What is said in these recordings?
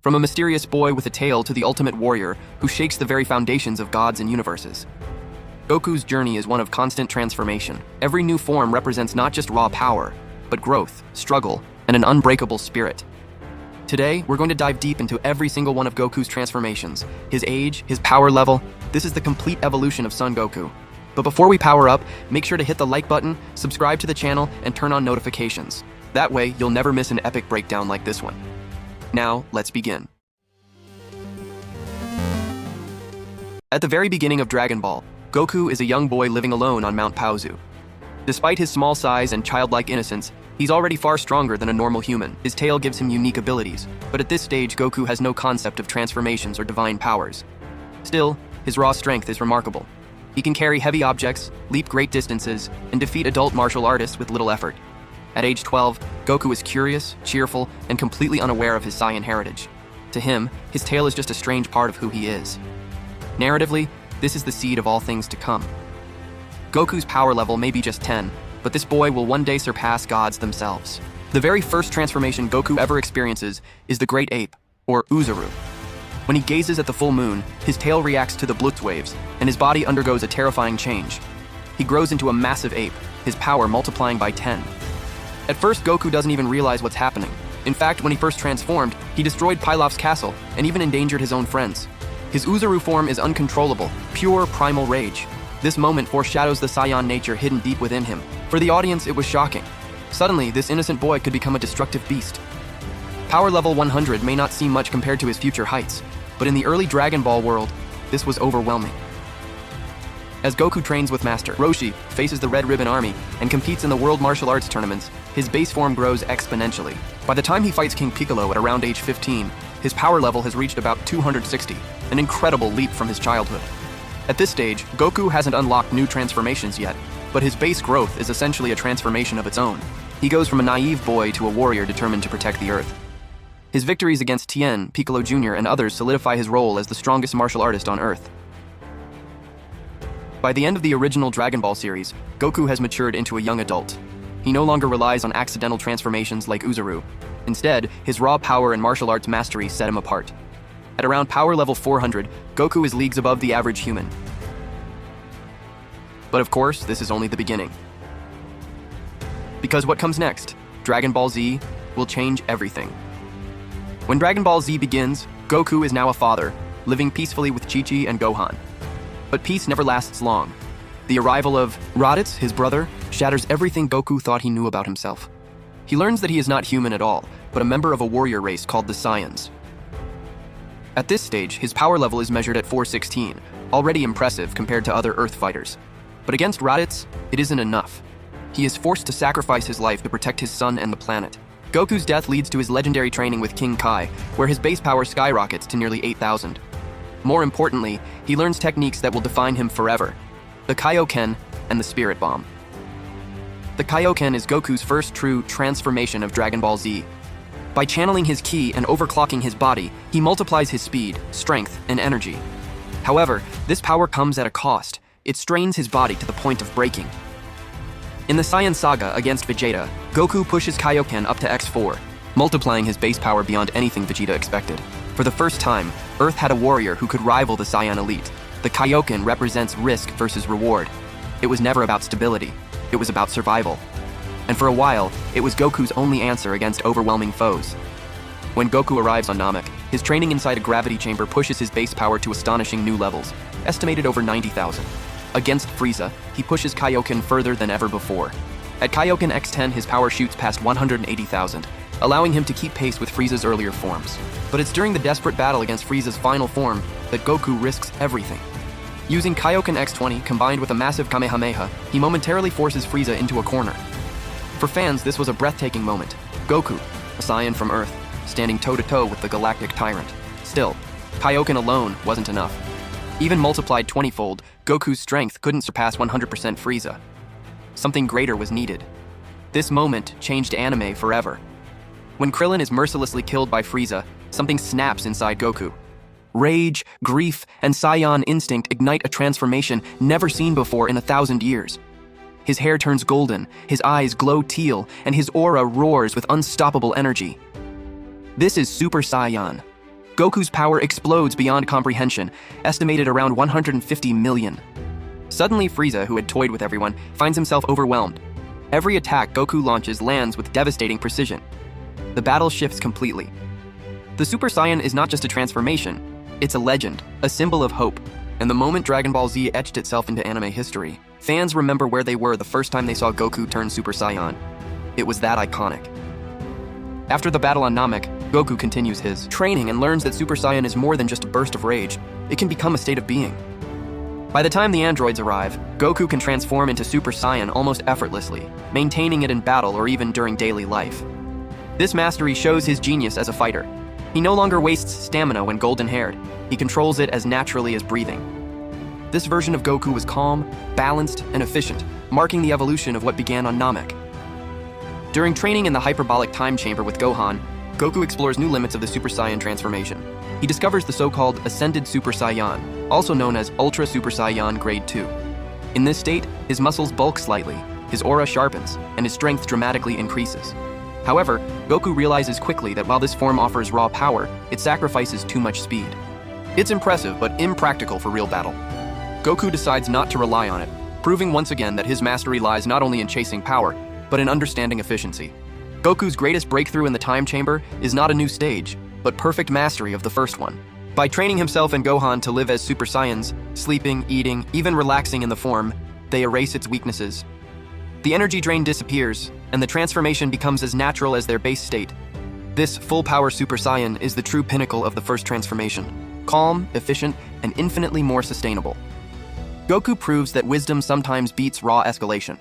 From a mysterious boy with a tail to the ultimate warrior who shakes the very foundations of gods and universes. Goku's journey is one of constant transformation. Every new form represents not just raw power, but growth, struggle, and an unbreakable spirit. Today, we're going to dive deep into every single one of Goku's transformations, his age, his power level. This is the complete evolution of Son Goku. But before we power up, make sure to hit the like button, subscribe to the channel, and turn on notifications. That way, you'll never miss an epic breakdown like this one. Now, let's begin. At the very beginning of Dragon Ball, Goku is a young boy living alone on Mount Paozu. Despite his small size and childlike innocence, he's already far stronger than a normal human. His tail gives him unique abilities, but at this stage, Goku has no concept of transformations or divine powers. Still, his raw strength is remarkable. He can carry heavy objects, leap great distances, and defeat adult martial artists with little effort. At age 12, Goku is curious, cheerful, and completely unaware of his Saiyan heritage. To him, his tail is just a strange part of who he is. Narratively, this is the seed of all things to come. Goku's power level may be just 10, but this boy will one day surpass gods themselves. The very first transformation Goku ever experiences is the Great Ape, or Oozaru. When he gazes at the full moon, his tail reacts to the Blutz waves, and his body undergoes a terrifying change. He grows into a massive ape, his power multiplying by 10. At first, Goku doesn't even realize what's happening. In fact, when he first transformed, he destroyed Pilaf's castle and even endangered his own friends. His Oozaru form is uncontrollable, pure primal rage. This moment foreshadows the Saiyan nature hidden deep within him. For the audience, it was shocking. Suddenly, this innocent boy could become a destructive beast. Power level 100 may not seem much compared to his future heights, but in the early Dragon Ball world, this was overwhelming. As Goku trains with Master Roshi, faces the Red Ribbon Army, and competes in the World Martial Arts tournaments, his base form grows exponentially. By the time he fights King Piccolo at around age 15, his power level has reached about 260, an incredible leap from his childhood. At this stage, Goku hasn't unlocked new transformations yet, but his base growth is essentially a transformation of its own. He goes from a naive boy to a warrior determined to protect the Earth. His victories against Tien, Piccolo Jr., and others solidify his role as the strongest martial artist on Earth. By the end of the original Dragon Ball series, Goku has matured into a young adult. He no longer relies on accidental transformations like Oozaru. Instead, his raw power and martial arts mastery set him apart. At around power level 400, Goku is leagues above the average human. But of course, this is only the beginning. Because what comes next, Dragon Ball Z, will change everything. When Dragon Ball Z begins, Goku is now a father, living peacefully with Chi-Chi and Gohan. But peace never lasts long. The arrival of Raditz, his brother, shatters everything Goku thought he knew about himself. He learns that he is not human at all, but a member of a warrior race called the Saiyans. At this stage, his power level is measured at 416, already impressive compared to other Earth fighters. But against Raditz, it isn't enough. He is forced to sacrifice his life to protect his son and the planet. Goku's death leads to his legendary training with King Kai, where his base power skyrockets to nearly 8,000. More importantly, he learns techniques that will define him forever: the Kaioken and the Spirit Bomb. The Kaioken is Goku's first true transformation of Dragon Ball Z. By channeling his ki and overclocking his body, he multiplies his speed, strength, and energy. However, this power comes at a cost. It strains his body to the point of breaking. In the Saiyan Saga against Vegeta, Goku pushes Kaioken up to X4, multiplying his base power beyond anything Vegeta expected. For the first time, Earth had a warrior who could rival the Saiyan elite. The Kaioken represents risk versus reward. It was never about stability. It was about survival. And for a while, it was Goku's only answer against overwhelming foes. When Goku arrives on Namek, his training inside a gravity chamber pushes his base power to astonishing new levels, estimated over 90,000. Against Frieza, he pushes Kaioken further than ever before. At Kaioken X10, his power shoots past 180,000, allowing him to keep pace with Frieza's earlier forms. But it's during the desperate battle against Frieza's final form that Goku risks everything. Using Kaioken X20 combined with a massive Kamehameha, he momentarily forces Frieza into a corner. For fans, this was a breathtaking moment. Goku, a Saiyan from Earth, standing toe-to-toe with the galactic tyrant. Still, Kaioken alone wasn't enough. Even multiplied 20-fold, Goku's strength couldn't surpass 100% Frieza. Something greater was needed. This moment changed anime forever. When Krillin is mercilessly killed by Frieza, something snaps inside Goku. Rage, grief, and Saiyan instinct ignite a transformation never seen before in 1,000 years. His hair turns golden, his eyes glow teal, and his aura roars with unstoppable energy. This is Super Saiyan, Goku's power explodes beyond comprehension, estimated around 150 million. Suddenly, Frieza, who had toyed with everyone, finds himself overwhelmed. Every attack Goku launches lands with devastating precision. The battle shifts completely. The Super Saiyan is not just a transformation, it's a legend, a symbol of hope. And the moment Dragon Ball Z etched itself into anime history, fans remember where they were the first time they saw Goku turn Super Saiyan. It was that iconic. After the battle on Namek, Goku continues his training and learns that Super Saiyan is more than just a burst of rage. It can become a state of being. By the time the androids arrive, Goku can transform into Super Saiyan almost effortlessly, maintaining it in battle or even during daily life. This mastery shows his genius as a fighter. He no longer wastes stamina when golden-haired. He controls it as naturally as breathing. This version of Goku was calm, balanced, and efficient, marking the evolution of what began on Namek. During training in the hyperbolic time chamber with Gohan, Goku explores new limits of the Super Saiyan transformation. He discovers the so-called Ascended Super Saiyan, also known as Ultra Super Saiyan Grade 2. In this state, his muscles bulk slightly, his aura sharpens, and his strength dramatically increases. However, Goku realizes quickly that while this form offers raw power, it sacrifices too much speed. It's impressive, but impractical for real battle. Goku decides not to rely on it, proving once again that his mastery lies not only in chasing power, but in understanding efficiency. Goku's greatest breakthrough in the time chamber is not a new stage, but perfect mastery of the first one. By training himself and Gohan to live as Super Saiyans, sleeping, eating, even relaxing in the form, they erase its weaknesses. The energy drain disappears, and the transformation becomes as natural as their base state. This full-power Super Saiyan is the true pinnacle of the first transformation. Calm, efficient, and infinitely more sustainable. Goku proves that wisdom sometimes beats raw escalation.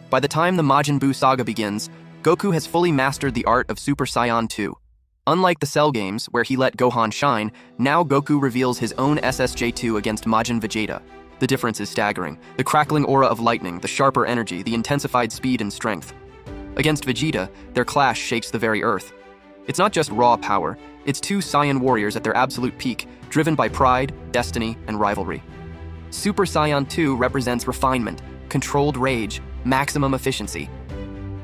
By the time the Majin Buu saga begins, Goku has fully mastered the art of Super Saiyan 2. Unlike the Cell games, where he let Gohan shine, now Goku reveals his own SSJ2 against Majin Vegeta. The difference is staggering. The crackling aura of lightning, the sharper energy, the intensified speed and strength. Against Vegeta, their clash shakes the very earth. It's not just raw power, it's two Saiyan warriors at their absolute peak, driven by pride, destiny, and rivalry. Super Saiyan 2 represents refinement, controlled rage, maximum efficiency.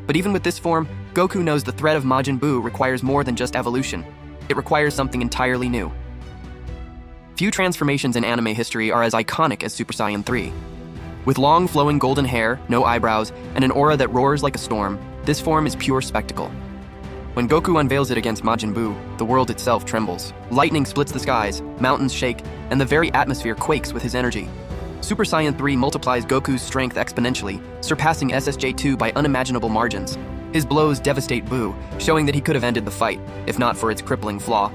But even with this form, Goku knows the threat of Majin Buu requires more than just evolution. It requires something entirely new. Few transformations in anime history are as iconic as Super Saiyan 3. With long flowing golden hair, no eyebrows, and an aura that roars like a storm, this form is pure spectacle. When Goku unveils it against Majin Buu, the world itself trembles. Lightning splits the skies, mountains shake, and the very atmosphere quakes with his energy. Super Saiyan 3 multiplies Goku's strength exponentially, surpassing SSJ2 by unimaginable margins. His blows devastate Buu, showing that he could have ended the fight, if not for its crippling flaw.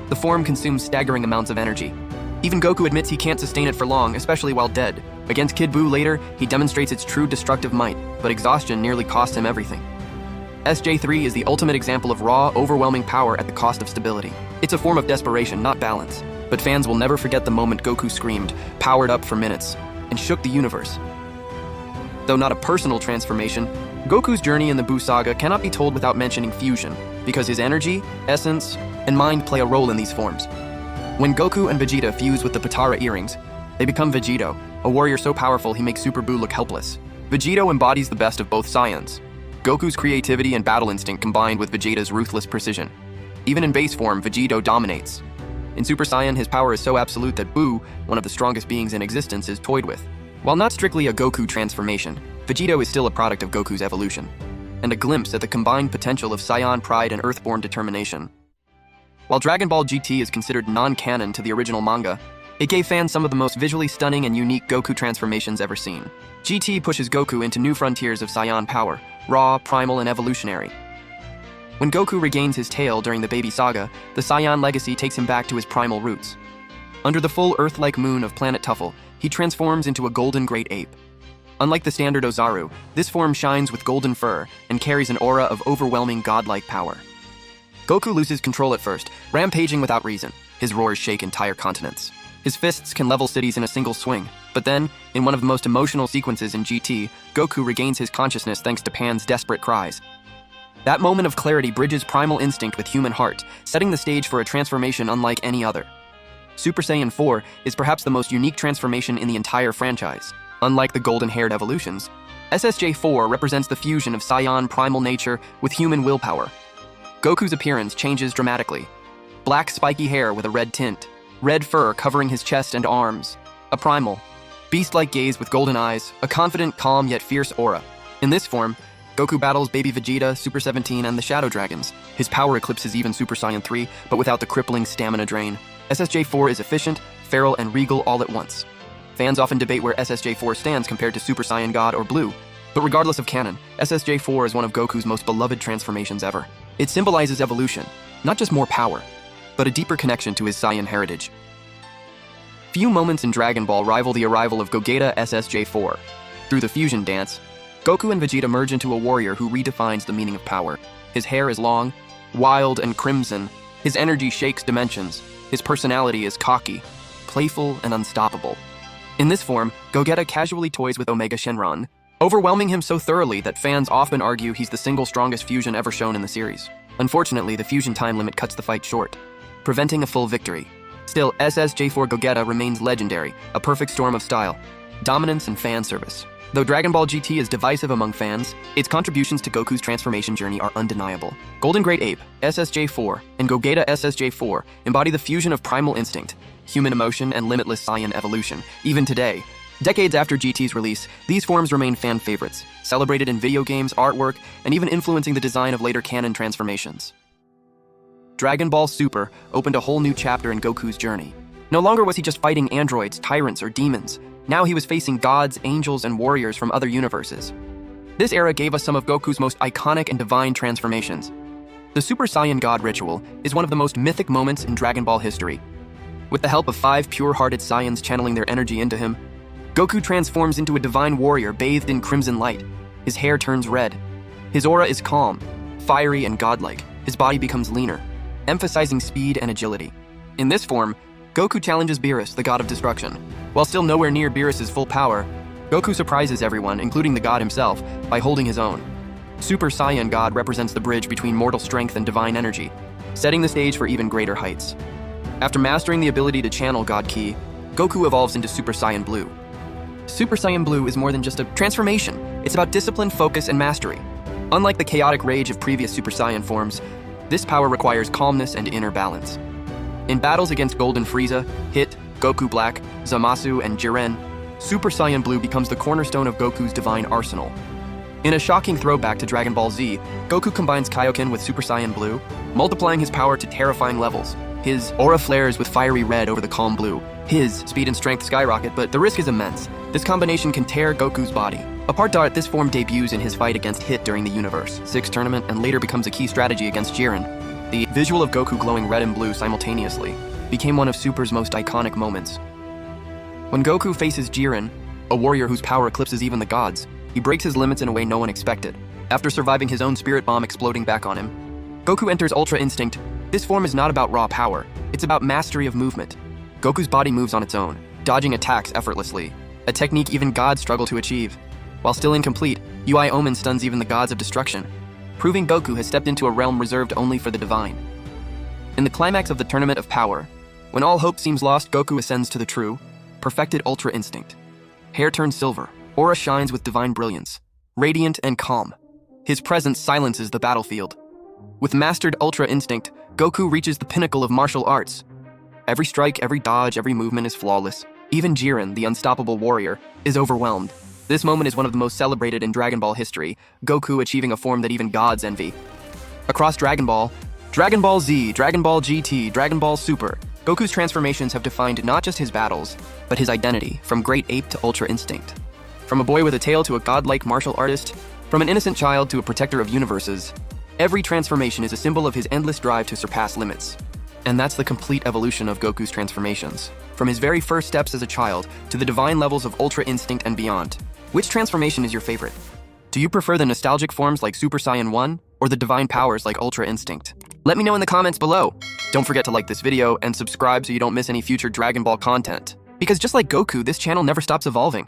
The form consumes staggering amounts of energy. Even Goku admits he can't sustain it for long, especially while dead. Against Kid Buu later, he demonstrates its true destructive might, but exhaustion nearly cost him everything. SJ3 is the ultimate example of raw, overwhelming power at the cost of stability. It's a form of desperation, not balance. But fans will never forget the moment Goku screamed, powered up for minutes, and shook the universe. Though not a personal transformation, Goku's journey in the Buu saga cannot be told without mentioning fusion, because his energy, essence, and mind play a role in these forms. When Goku and Vegeta fuse with the Potara earrings, they become Vegito, a warrior so powerful he makes Super Buu look helpless. Vegito embodies the best of both Saiyans. Goku's creativity and battle instinct combined with Vegeta's ruthless precision. Even in base form, Vegito dominates. In Super Saiyan, his power is so absolute that Buu, one of the strongest beings in existence, is toyed with. While not strictly a Goku transformation, Vegito is still a product of Goku's evolution, and a glimpse at the combined potential of Saiyan pride and Earthborn determination. While Dragon Ball GT is considered non-canon to the original manga, it gave fans some of the most visually stunning and unique Goku transformations ever seen. GT pushes Goku into new frontiers of Saiyan power, raw, primal, and evolutionary. When Goku regains his tail during the Baby Saga, the Saiyan legacy takes him back to his primal roots. Under the full Earth-like moon of Planet Tuffle, he transforms into a golden great ape. Unlike the standard Oozaru, this form shines with golden fur and carries an aura of overwhelming godlike power. Goku loses control at first, rampaging without reason. His roars shake entire continents. His fists can level cities in a single swing. But then, in one of the most emotional sequences in GT, Goku regains his consciousness thanks to Pan's desperate cries. That moment of clarity bridges primal instinct with human heart, setting the stage for a transformation unlike any other. Super Saiyan 4 is perhaps the most unique transformation in the entire franchise. Unlike the golden-haired evolutions, SSJ4 represents the fusion of Saiyan primal nature with human willpower. Goku's appearance changes dramatically. black spiky hair with a red tint, red fur covering his chest and arms, a primal, beast-like gaze with golden eyes, a confident, calm, yet fierce aura. In this form, Goku battles baby Vegeta, Super 17, and the Shadow Dragons. His power eclipses even Super Saiyan 3, but without the crippling stamina drain. SSJ4 is efficient, feral, and regal all at once. Fans often debate where SSJ4 stands compared to Super Saiyan God or Blue, but regardless of canon, SSJ4 is one of Goku's most beloved transformations ever. It symbolizes evolution, not just more power, but a deeper connection to his Saiyan heritage. Few moments in Dragon Ball rival the arrival of Gogeta SSJ4. Through the fusion dance, Goku and Vegeta merge into a warrior who redefines the meaning of power. His hair is long, wild, and crimson. His energy shakes dimensions. His personality is cocky, playful, and unstoppable. In this form, Gogeta casually toys with Omega Shenron, overwhelming him so thoroughly that fans often argue he's the single strongest fusion ever shown in the series. Unfortunately, the fusion time limit cuts the fight short, preventing a full victory. Still, SSJ4 Gogeta remains legendary, a perfect storm of style, dominance, and fan service. Though Dragon Ball GT is divisive among fans, its contributions to Goku's transformation journey are undeniable. Golden Great Ape, SSJ4, and Gogeta SSJ4 embody the fusion of primal instinct, human emotion, and limitless Saiyan evolution. Even today, decades after GT's release, these forms remain fan favorites, celebrated in video games, artwork, and even influencing the design of later canon transformations. Dragon Ball Super opened a whole new chapter in Goku's journey. No longer was he just fighting androids, tyrants, or demons. Now he was facing gods, angels, and warriors from other universes. This era gave us some of Goku's most iconic and divine transformations. The Super Saiyan God ritual is one of the most mythic moments in Dragon Ball history. With the help of 5 pure-hearted Saiyans channeling their energy into him, Goku transforms into a divine warrior bathed in crimson light. His hair turns red. His aura is calm, fiery, and godlike. His body becomes leaner, emphasizing speed and agility. In this form, Goku challenges Beerus, the god of destruction. While still nowhere near Beerus' full power, Goku surprises everyone, including the god himself, by holding his own. Super Saiyan God represents the bridge between mortal strength and divine energy, setting the stage for even greater heights. After mastering the ability to channel God Ki, Goku evolves into Super Saiyan Blue. Super Saiyan Blue is more than just a transformation. It's about discipline, focus, and mastery. Unlike the chaotic rage of previous Super Saiyan forms, this power requires calmness and inner balance. In battles against Golden Frieza, Hit, Goku Black, Zamasu, and Jiren, Super Saiyan Blue becomes the cornerstone of Goku's divine arsenal. In a shocking throwback to Dragon Ball Z, Goku combines Kaioken with Super Saiyan Blue, multiplying his power to terrifying levels. His aura flares with fiery red over the calm blue. His speed and strength skyrocket, but the risk is immense. This combination can tear Goku's body. Apart Dart, this form debuts in his fight against Hit during the Universe 6 tournament and later becomes a key strategy against Jiren. The visual of Goku glowing red and blue simultaneously became one of Super's most iconic moments. When Goku faces Jiren, a warrior whose power eclipses even the gods, he breaks his limits in a way no one expected. After surviving his own spirit bomb exploding back on him, Goku enters Ultra Instinct. This form is not about raw power, it's about mastery of movement. Goku's body moves on its own, dodging attacks effortlessly, a technique even gods struggle to achieve. While still incomplete, UI Omen stuns even the gods of destruction, proving Goku has stepped into a realm reserved only for the divine. In the climax of the Tournament of Power, when all hope seems lost, Goku ascends to the true, perfected Ultra Instinct. Hair turns silver, aura shines with divine brilliance, radiant and calm. His presence silences the battlefield. With mastered Ultra Instinct, Goku reaches the pinnacle of martial arts. Every strike, every dodge, every movement is flawless. Even Jiren, the unstoppable warrior, is overwhelmed. This moment is one of the most celebrated in Dragon Ball history, Goku achieving a form that even gods envy. Across Dragon Ball Z, Dragon Ball GT, Dragon Ball Super, Goku's transformations have defined not just his battles, but his identity, from Great Ape to Ultra Instinct. From a boy with a tail to a godlike martial artist, from an innocent child to a protector of universes, every transformation is a symbol of his endless drive to surpass limits. And that's the complete evolution of Goku's transformations, from his very first steps as a child to the divine levels of Ultra Instinct and beyond. Which transformation is your favorite? Do you prefer the nostalgic forms like Super Saiyan 1 or the divine powers like Ultra Instinct? Let me know in the comments below. Don't forget to like this video and subscribe so you don't miss any future Dragon Ball content. Because just like Goku, this channel never stops evolving.